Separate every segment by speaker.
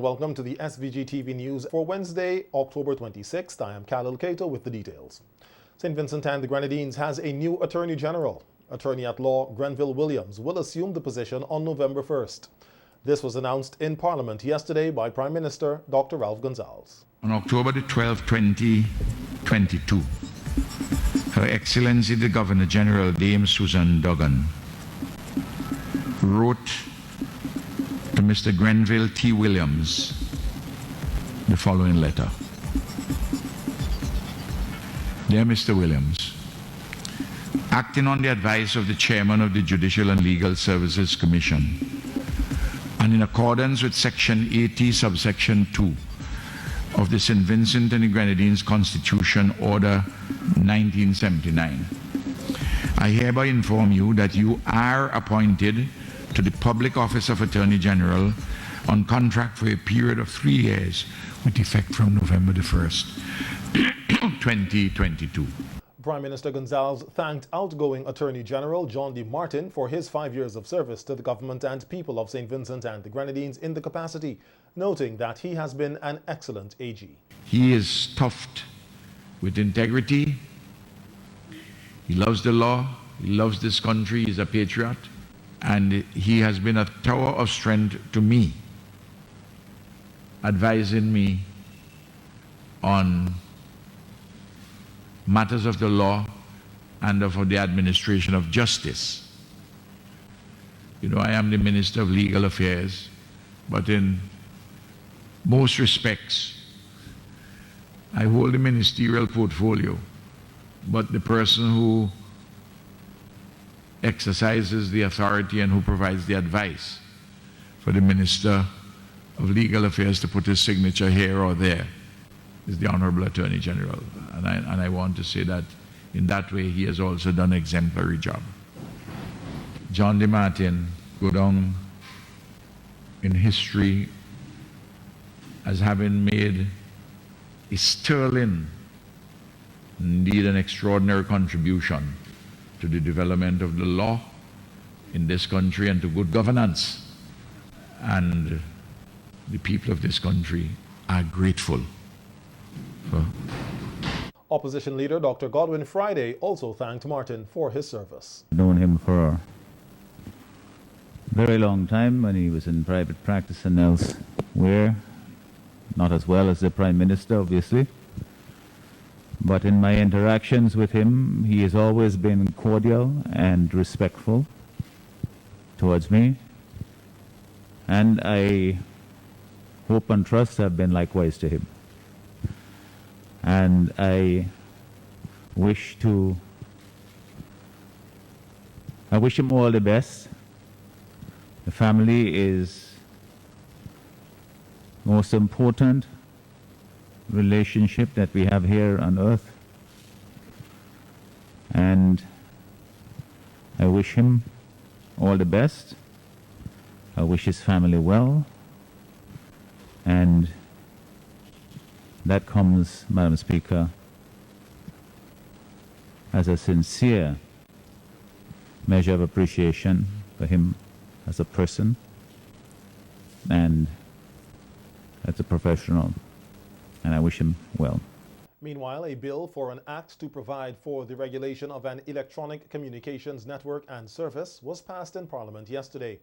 Speaker 1: welcome to the SVG TV News for Wednesday, October 26th. I am Khalil Kato with the details. St. Vincent and the Grenadines has a new Attorney General. Attorney at Law Grenville Williams will assume the position on November 1st. This was announced in Parliament yesterday by Prime Minister Dr. Ralph Gonsalves.
Speaker 2: On October the 12th, 2022, Her Excellency the Governor General Dame Susan Duggan wrote to Mr. Grenville T. Williams the following letter. Dear Mr. Williams, acting on the advice of the Chairman of the Judicial and Legal Services Commission, and in accordance with Section 80, subsection 2 of the St. Vincent and the Grenadines Constitution, Order 1979, I hereby inform you that you are appointed to the public office of Attorney General on contract for a period of 3 years with effect from November the 1st, 2022.
Speaker 1: Prime Minister Gonsalves thanked outgoing Attorney General John D. Martin for his 5 years of service to the government and people of St. Vincent and the Grenadines in the capacity, noting that he has been an excellent AG.
Speaker 2: He is stuffed with integrity. He loves the law. He loves this country. He's a patriot. And he has been a tower of strength to me, advising me on matters of the law and of the administration of justice. You know, I am the Minister of Legal Affairs, but in most respects, I hold the ministerial portfolio, but the person who exercises the authority and who provides the advice for the Minister of Legal Affairs to put his signature here or there is the Honorable Attorney General. And I want to say that in that way he has also done an exemplary job. John D. Martin go down in history as having made a sterling, indeed an extraordinary contribution to the development of the law in this country and to good governance. And the people of this country are grateful for.
Speaker 1: Opposition leader Dr. Godwin Friday also thanked Martin for his service.
Speaker 3: I've known him for a very long time when he was in private practice and elsewhere. Not as well as the Prime Minister, obviously. But in my interactions with him, he has always been cordial and respectful towards me. And I hope and trust I've been likewise to him. And I wish him all the best. The family is the most important relationship that we have here on earth. And I wish him all the best. I wish his family well. And that comes, Madam Speaker, as a sincere measure of appreciation for him as a person and as a professional. And I wish him well.
Speaker 1: Meanwhile, a bill for an act to provide for the regulation of an electronic communications network and service was passed in Parliament yesterday.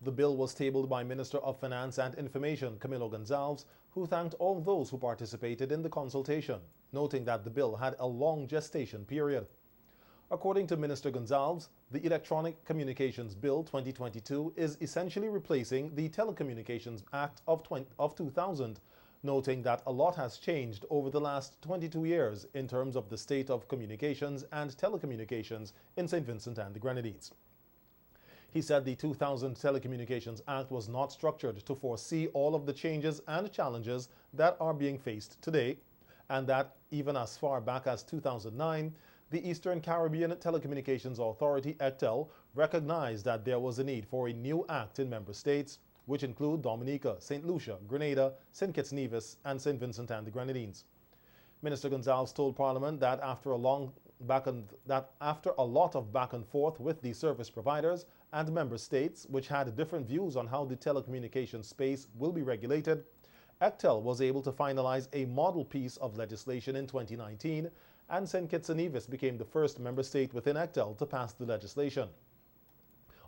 Speaker 1: The bill was tabled by Minister of Finance and Information Camilo Gonsalves, who thanked all those who participated in the consultation, noting that the bill had a long gestation period. According to Minister Gonsalves, the Electronic Communications Bill 2022 is essentially replacing the Telecommunications Act of 2000, noting that a lot has changed over the last 22 years in terms of the state of communications and telecommunications in St. Vincent and the Grenadines. He said the 2000 Telecommunications Act was not structured to foresee all of the changes and challenges that are being faced today, and that even as far back as 2009, the Eastern Caribbean Telecommunications Authority, ECTEL, recognized that there was a need for a new act in member states, which include Dominica, St. Lucia, Grenada, St. Kitts Nevis, and St. Vincent and the Grenadines. Minister Gonsalves told Parliament that after a lot of back and forth with the service providers and member states, which had different views on how the telecommunications space will be regulated, ECTEL was able to finalize a model piece of legislation in 2019, and St. Kitts and Nevis became the first member state within ECTEL to pass the legislation.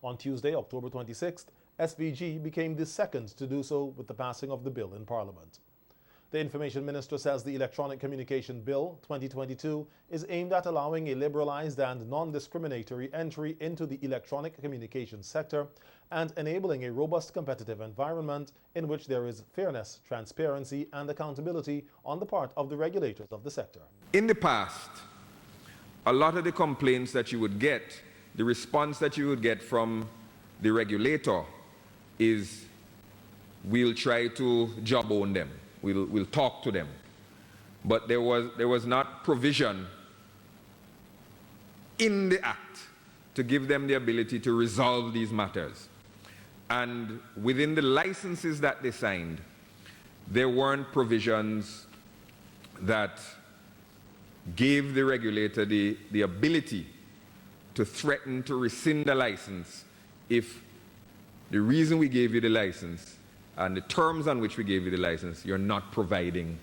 Speaker 1: On Tuesday, October 26th, SVG became the second to do so with the passing of the bill in Parliament. The Information Minister says the Electronic Communication Bill 2022 is aimed at allowing a liberalized and non-discriminatory entry into the electronic communications sector and enabling a robust competitive environment in which there is fairness, transparency, and accountability on the part of the regulators of the sector.
Speaker 4: In the past, a lot of the complaints that you would get, the response that you would get from the regulator is, we'll try to job own them. We'll talk to them. But there was not provision in the Act to give them the ability to resolve these matters. And within the licenses that they signed, there weren't provisions that gave the regulator the ability to threaten to rescind the license if the reason we gave you the license and the terms on which we gave you the license, you're not providing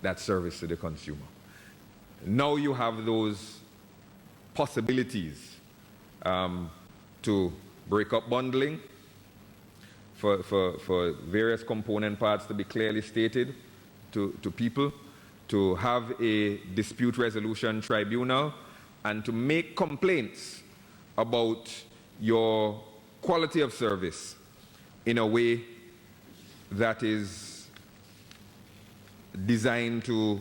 Speaker 4: that service to the consumer. Now you have those possibilities to break up bundling for various component parts to be clearly stated to people, to have a dispute resolution tribunal, and to make complaints about your quality of service in a way that is designed to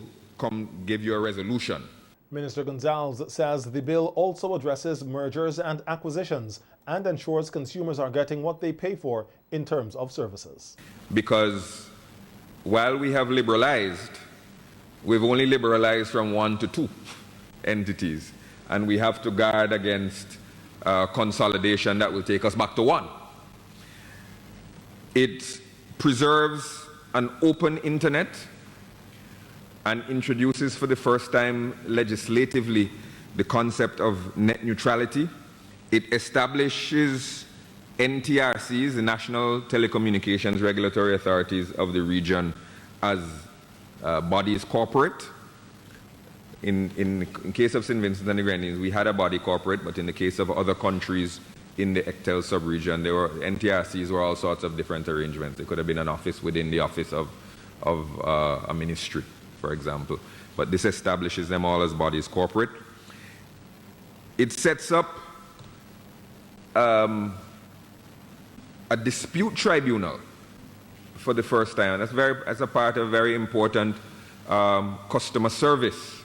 Speaker 4: give you a resolution.
Speaker 1: Minister Gonzalez says the bill also addresses mergers and acquisitions and ensures consumers are getting what they pay for in terms of services.
Speaker 4: Because while we have liberalized, we've only liberalized from 1 to 2 entities, and we have to guard against consolidation that will take us back to 1. It preserves an open internet and introduces for the first time legislatively the concept of net neutrality. It establishes NTRCs, the National Telecommunications Regulatory Authorities of the region, as bodies corporate. In case of St. Vincent and the Grenadines, we had a body corporate, but in the case of other countries in the ECTEL sub-region, there were NTRCs were all sorts of different arrangements. It could have been an office within the office of a ministry, for example. But this establishes them all as bodies corporate. It sets up a dispute tribunal for the first time. That's a part of a very important customer service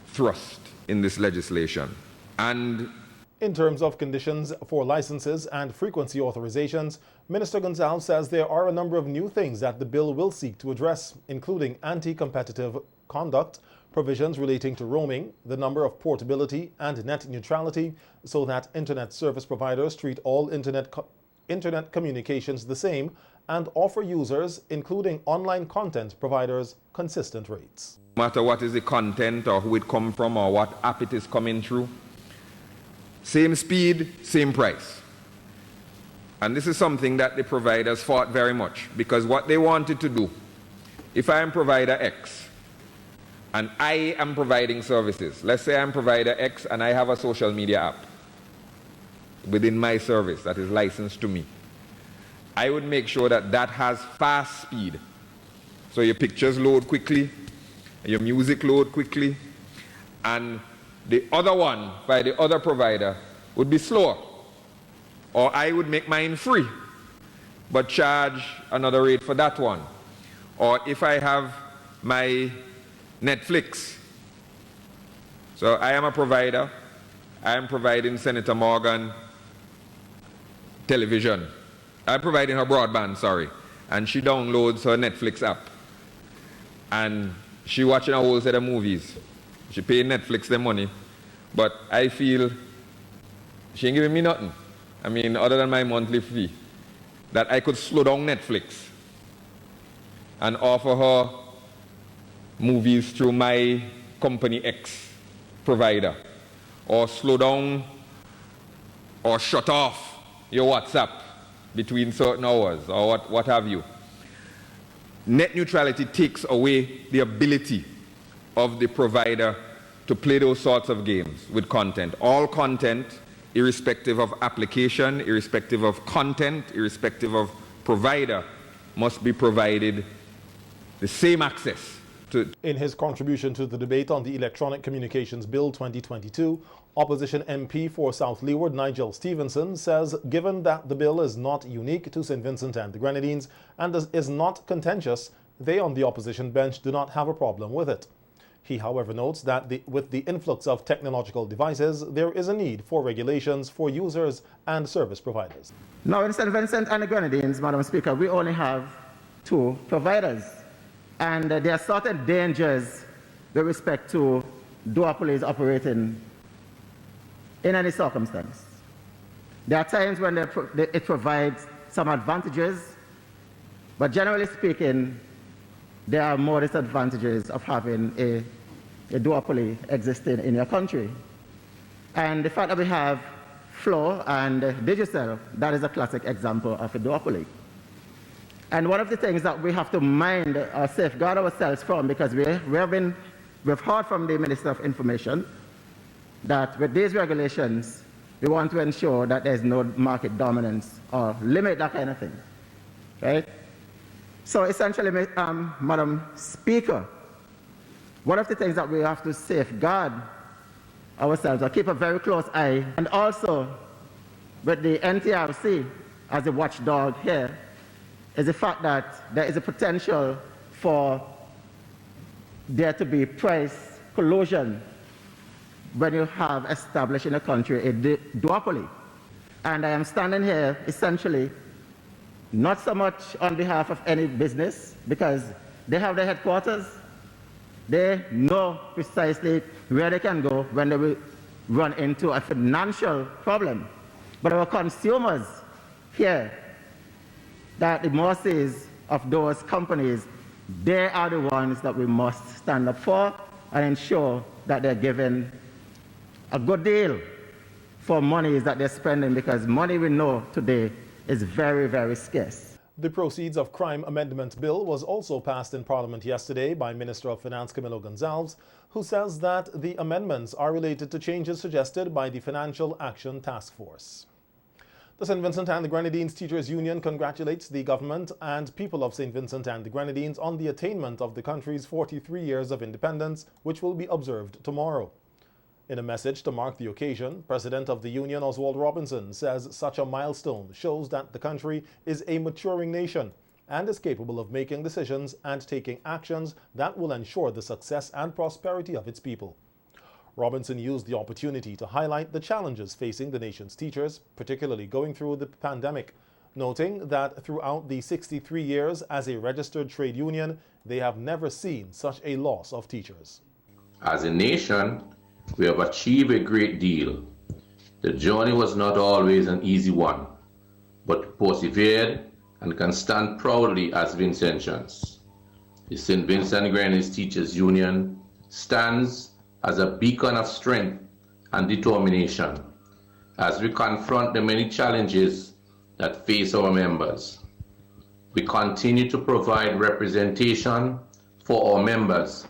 Speaker 4: thrust in this legislation. And
Speaker 1: in terms of conditions for licenses and frequency authorizations, Minister Gonzalez says there are a number of new things that the bill will seek to address, including anti-competitive conduct, provisions relating to roaming, the number of portability and net neutrality, so that internet service providers treat all internet communications the same and offer users, including online content providers, consistent rates.
Speaker 4: No matter what is the content or who it comes from or what app it is coming through, same speed, same price. And this is something that the providers fought very much, because what they wanted to do, if I am provider X and I am providing services, let's say I'm provider X and I have a social media app within my service that is licensed to me, I would make sure that that has fast speed. So your pictures load quickly, your music load quickly, and the other one by the other provider would be slower. Or I would make mine free, but charge another rate for that one. Or if I have my Netflix, so I am a provider, I am providing Senator Morgan television. I'm providing her broadband, sorry. And she downloads her Netflix app. And she watching a whole set of movies. She paying Netflix the money. But I feel she ain't giving me nothing. I mean, other than my monthly fee. That I could slow down Netflix and offer her movies through my company X provider. Or slow down or shut off your WhatsApp between certain hours or what have you. Net neutrality takes away the ability of the provider to play those sorts of games with content. All content, irrespective of application, irrespective of content, irrespective of provider, must be provided the same access to.
Speaker 1: In his contribution to the debate on the Electronic Communications Bill 2022, Opposition MP for South Leeward Nigel Stevenson says given that the bill is not unique to St. Vincent and the Grenadines and is not contentious, they on the opposition bench do not have a problem with it. He, however, notes that with the influx of technological devices, there is a need for regulations for users and service providers.
Speaker 5: Now in St. Vincent and the Grenadines, Madam Speaker, we only have 2 providers. And there are certain dangers with respect to duopolies operating in any circumstance. There are times when it provides some advantages, but generally speaking, there are more disadvantages of having a duopoly existing in your country. And the fact that we have Flow and Digicel, that is a classic example of a duopoly. And one of the things that we have to mind or safeguard ourselves from, because we've heard from the Minister of Information that with these regulations, we want to ensure that there's no market dominance or limit that kind of thing, right? So essentially, Madam Speaker, one of the things that we have to safeguard ourselves or keep a very close eye, and also with the NTRC as a watchdog here, is the fact that there is a potential for there to be price collusion when you have established in a country a duopoly. And I am standing here essentially not so much on behalf of any business, because they have their headquarters. They know precisely where they can go when they will run into a financial problem. But our consumers here, that the mercies of those companies, they are the ones that we must stand up for and ensure that they're given a good deal for monies that they're spending, because money we know today is very, very scarce.
Speaker 1: The Proceeds of Crime Amendment Bill was also passed in Parliament yesterday by Minister of Finance Camilo Gonzalez, who says that the amendments are related to changes suggested by the Financial Action Task Force. The St. Vincent and the Grenadines Teachers Union congratulates the government and people of St. Vincent and the Grenadines on the attainment of the country's 43 years of independence, which will be observed tomorrow. In a message to mark the occasion, President of the Union Oswald Robinson says such a milestone shows that the country is a maturing nation and is capable of making decisions and taking actions that will ensure the success and prosperity of its people. Robinson used the opportunity to highlight the challenges facing the nation's teachers, particularly going through the pandemic, noting that throughout the 63 years as a registered trade union, they have never seen such a loss of teachers.
Speaker 6: As a nation, we have achieved a great deal. The journey was not always an easy one, but persevered and can stand proudly as Vincentians. The St. Vincent and Grenadines Teachers Union stands as a beacon of strength and determination as we confront the many challenges that face our members. We continue to provide representation for our members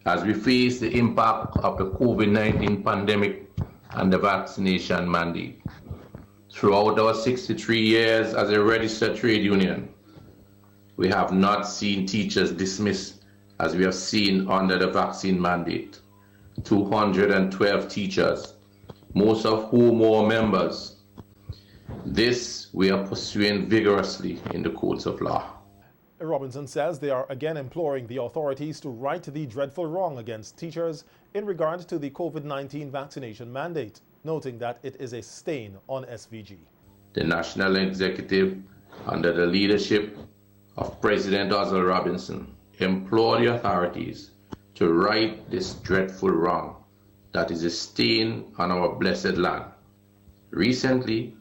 Speaker 6: as we face the impact of the COVID-19 pandemic and the vaccination mandate. Throughout our 63 years as a registered trade union, we have not seen teachers dismissed as we have seen under the vaccine mandate. 212 teachers, most of whom are members. This we are pursuing vigorously in the courts of law.
Speaker 1: Robinson says they are again imploring the authorities to right the dreadful wrong against teachers in regard to the COVID-19 vaccination mandate, noting that it is a stain on SVG.
Speaker 6: The National Executive, under the leadership of President Oswald Robinson, implore the authorities to right this dreadful wrong that is a stain on our blessed land. Recently,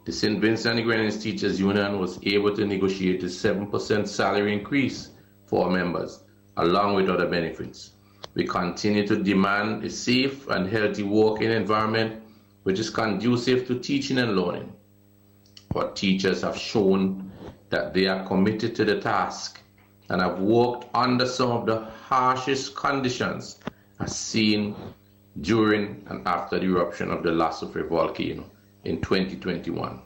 Speaker 6: the St. Vincent and Grenadines Teachers Union was able to negotiate a 7% salary increase for our members, along with other benefits. We continue to demand a safe and healthy working environment which is conducive to teaching and learning. Our teachers have shown that they are committed to the task and have worked under some of the harshest conditions as seen during and after the eruption of the La Soufrière volcano in 2021.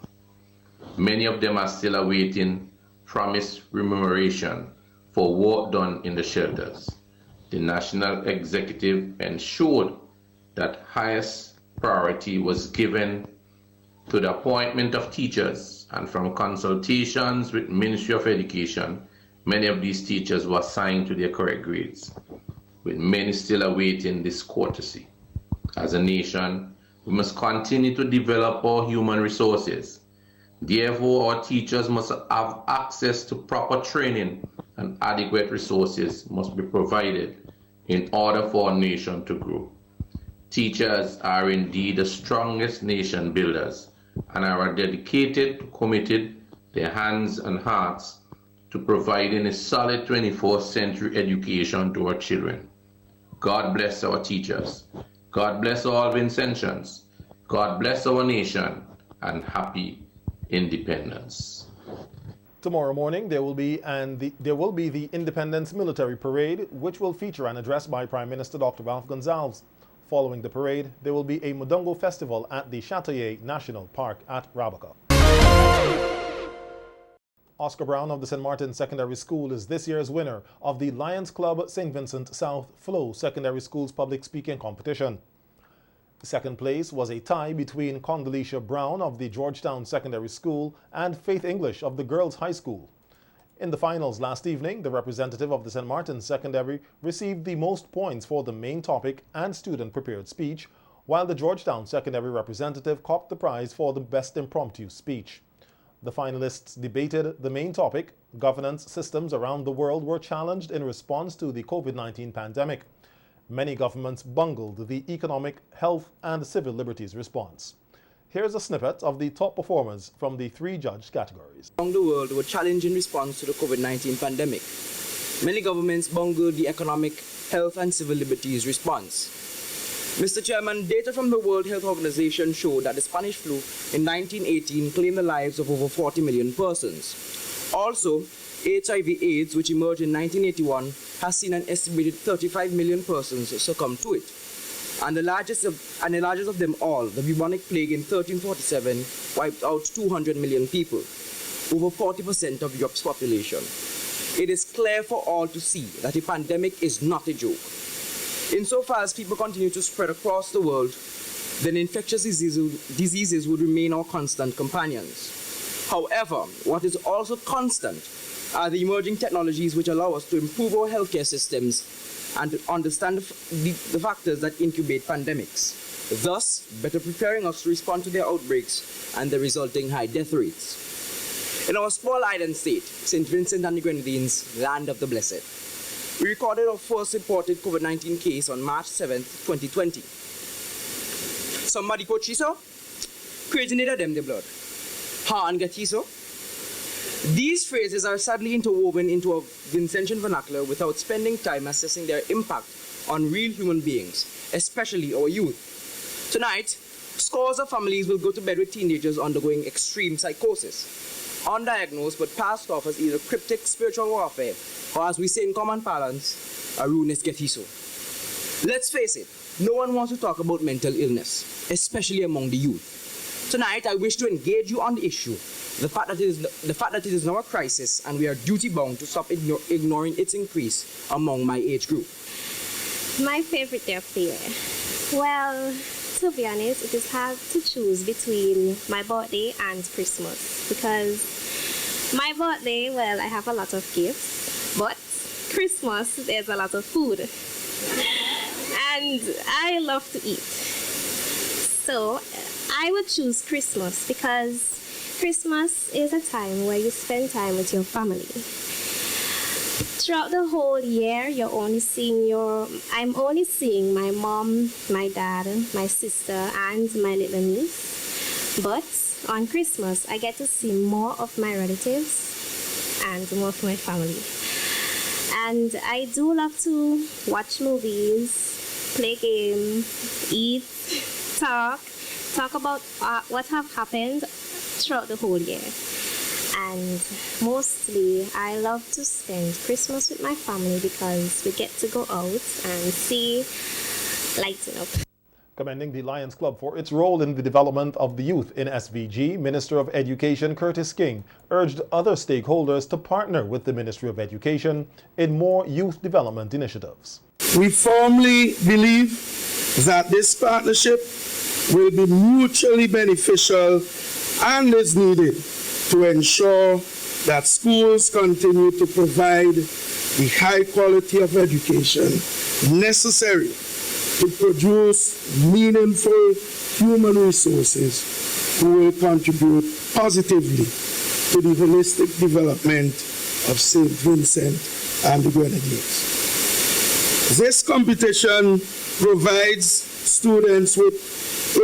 Speaker 6: Many of them are still awaiting promised remuneration for work done in the shelters. The National Executive ensured that highest priority was given to the appointment of teachers, and from consultations with Ministry of Education, many of these teachers were assigned to their correct grades, with many still awaiting this courtesy. As a nation, we must continue to develop our human resources. Therefore, our teachers must have access to proper training, and adequate resources must be provided in order for our nation to grow. Teachers are indeed the strongest nation builders and are dedicated, committed their hands and hearts to providing a solid 21st century education to our children. God bless our teachers. God bless all Vincentians. God bless our nation, and happy independence.
Speaker 1: Tomorrow morning, there will be the Independence Military Parade, which will feature an address by Prime Minister Dr. Ralph Gonsalves. Following the parade, there will be a Mudongo Festival at the Chataye National Park at Rabaca. Oscar Brown of the St. Martin Secondary School is this year's winner of the Lions Club St. Vincent South Flow Secondary School's public speaking competition. Second place was a tie between Condoleezza Brown of the Georgetown Secondary School and Faith English of the Girls High School. In the finals last evening, the representative of the St. Martin Secondary received the most points for the main topic and student-prepared speech, while the Georgetown Secondary representative copped the prize for the best impromptu speech. The finalists debated the main topic. Governance systems around the world were challenged in response to the COVID-19 pandemic. Many governments bungled the economic, health, and civil liberties response. Here's a snippet of the top performers from the three judged categories.
Speaker 7: Around the world were challenged in response to the COVID-19 pandemic. Many governments bungled the economic, health, and civil liberties response. Mr. Chairman, data from the World Health Organization showed that the Spanish flu in 1918 claimed the lives of over 40 million persons. Also, HIV/AIDS, which emerged in 1981, has seen an estimated 35 million persons succumb to it. And the largest of them all, the bubonic plague in 1347, wiped out 200 million people, over 40% of Europe's population. It is clear for all to see that a pandemic is not a joke. Insofar as people continue to spread across the world, then infectious diseases would remain our constant companions. However, what is also constant are the emerging technologies which allow us to improve our healthcare systems and to understand the factors that incubate pandemics, thus better preparing us to respond to their outbreaks and the resulting high death rates. In our small island state, St. Vincent and the Grenadines, land of the blessed, we recorded our first reported COVID-19 case on March 7th, 2020. Somebody coach so? Crazy neither them the blood. Ha and get so? These phrases are sadly interwoven into a Vincentian vernacular without spending time assessing their impact on real human beings, especially our youth. Tonight, scores of families will go to bed with teenagers undergoing extreme psychosis, undiagnosed but passed off as either cryptic spiritual warfare or, as we say in common parlance, a ruinous getiso. Let's face it, no one wants to talk about mental illness, especially among the youth. Tonight, I wish to engage you on the issue, the fact that it is now a crisis and we are duty-bound to stop ignoring its increase among my age group.
Speaker 8: My favorite day of the year? Well, to be honest, it is hard to choose between my birthday and Christmas because my birthday, well, I have a lot of gifts, but Christmas, there's a lot of food. And I love to eat. So I would choose Christmas because Christmas is a time where you spend time with your family. Throughout the whole year, I'm only seeing my mom, my dad, my sister, and my little niece. But on Christmas, I get to see more of my relatives and more of my family. And I do love to watch movies, play games, eat, talk about what have happened throughout the whole year. And mostly, I love to spend Christmas with my family because we get to go out and see lighting up.
Speaker 1: Commending the Lions Club for its role in the development of the youth in SVG, Minister of Education Curtis King urged other stakeholders to partner with the Ministry of Education in more youth development initiatives.
Speaker 9: We firmly believe that this partnership will be mutually beneficial and is needed to ensure that schools continue to provide the high quality of education necessary to produce meaningful human resources who will contribute positively to the holistic development of St. Vincent and the Grenadines. This competition provides students with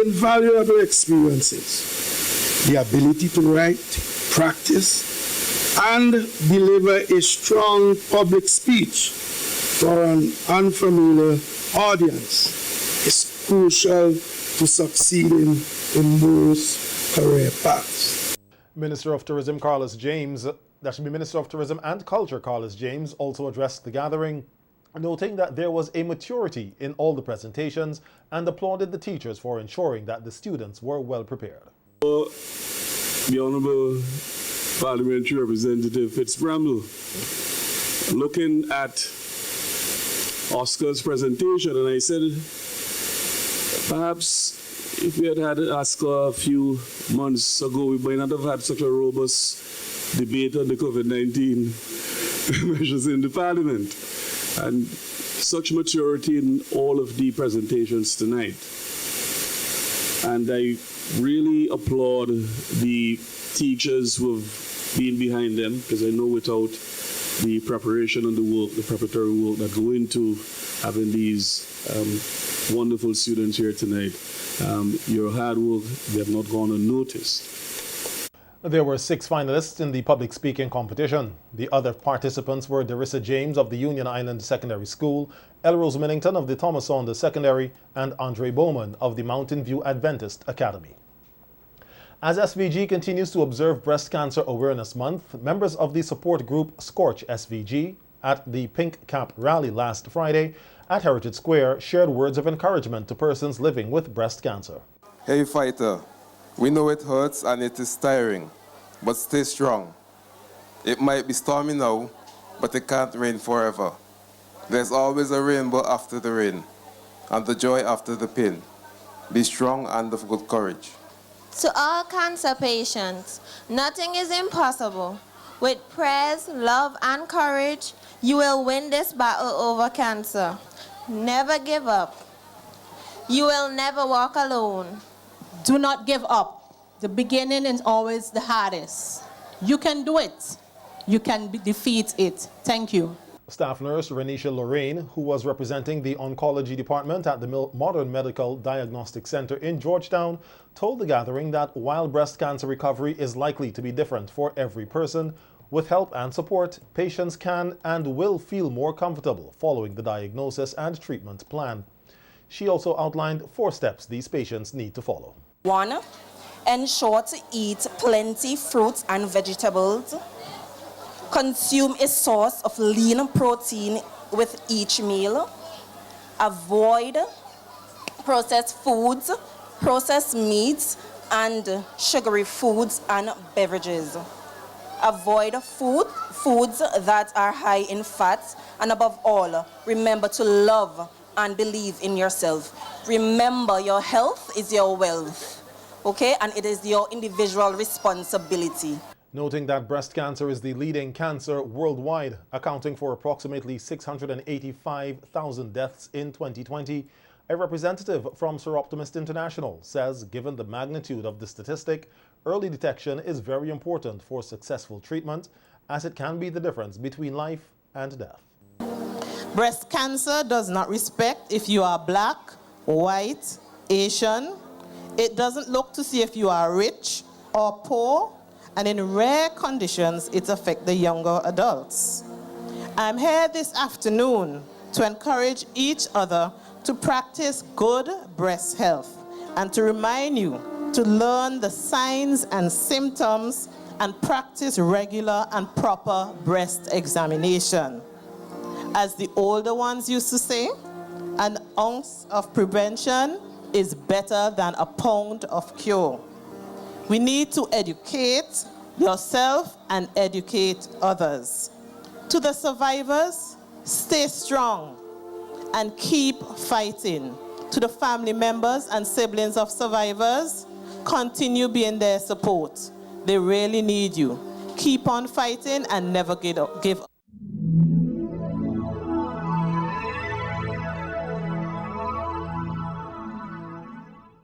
Speaker 9: invaluable experiences, the ability to write, practice, and deliver a strong public speech for an unfamiliar audience is crucial to succeeding in most career paths.
Speaker 1: Minister of Tourism Carlos James, that should be Minister of Tourism and Culture Carlos James, also addressed the gathering, noting that there was a maturity in all the presentations and applauded the teachers for ensuring that the students were well prepared.
Speaker 10: The Honourable Parliamentary Representative Fitzbramble, looking at Oscar's presentation, and I said, perhaps if we had had Oscar a few months ago, we might not have had such a robust debate on the COVID-19 measures in the Parliament. And such maturity in all of the presentations tonight. And I really applaud the teachers who have been behind them, because I know without the preparation and the work, the preparatory work that go into having these wonderful students here tonight, your hard work, they have not gone unnoticed.
Speaker 1: There were 6 finalists in the public speaking competition. The other participants were Darissa James of the Union Island Secondary School, Elrose Millington of the Thomas Saunders Secondary, and Andre Bowman of the Mountain View Adventist Academy. As SVG continues to observe Breast Cancer Awareness Month, members of the support group Scorch SVG at the Pink Cap rally last Friday at Heritage Square shared words of encouragement to persons living with breast cancer.
Speaker 11: Hey fighter, we know it hurts and it is tiring, but stay strong. It might be stormy now, but it can't rain forever. There's always a rainbow after the rain, and the joy after the pain. Be strong and of good courage.
Speaker 12: To all cancer patients, nothing is impossible. With prayers, love, and courage, you will win this battle over cancer. Never give up. You will never walk alone.
Speaker 13: Do not give up. The beginning is always the hardest. You can do it. You can defeat it. Thank you.
Speaker 1: Staff nurse Renisha Lorraine, who was representing the oncology department at the Modern Medical Diagnostic Center in Georgetown, told the gathering that while breast cancer recovery is likely to be different for every person, with help and support, patients can and will feel more comfortable following the diagnosis and treatment plan. She also outlined 4 steps these patients need to follow.
Speaker 14: 1. Ensure to eat plenty fruits and vegetables. Consume a source of lean protein with each meal. Avoid processed foods, processed meats, and sugary foods and beverages. Avoid foods that are high in fat, and above all, remember to love and believe in yourself. Remember, your health is your wealth, okay? And it is your individual responsibility.
Speaker 1: Noting that breast cancer is the leading cancer worldwide, accounting for approximately 685,000 deaths in 2020, a representative from Seroptimist International says given the magnitude of the statistic, early detection is very important for successful treatment, as it can be the difference between life and death.
Speaker 15: Breast cancer does not respect if you are black, white, Asian. It doesn't look to see if you are rich or poor, and in rare conditions, it affects the younger adults. I'm here this afternoon to encourage each other to practice good breast health and to remind you to learn the signs and symptoms and practice regular and proper breast examination. As the older ones used to say, an ounce of prevention is better than a pound of cure. We need to educate yourself and educate others. To the survivors, stay strong and keep fighting. To the family members and siblings of survivors, continue being their support. They really need you. Keep on fighting and never give up.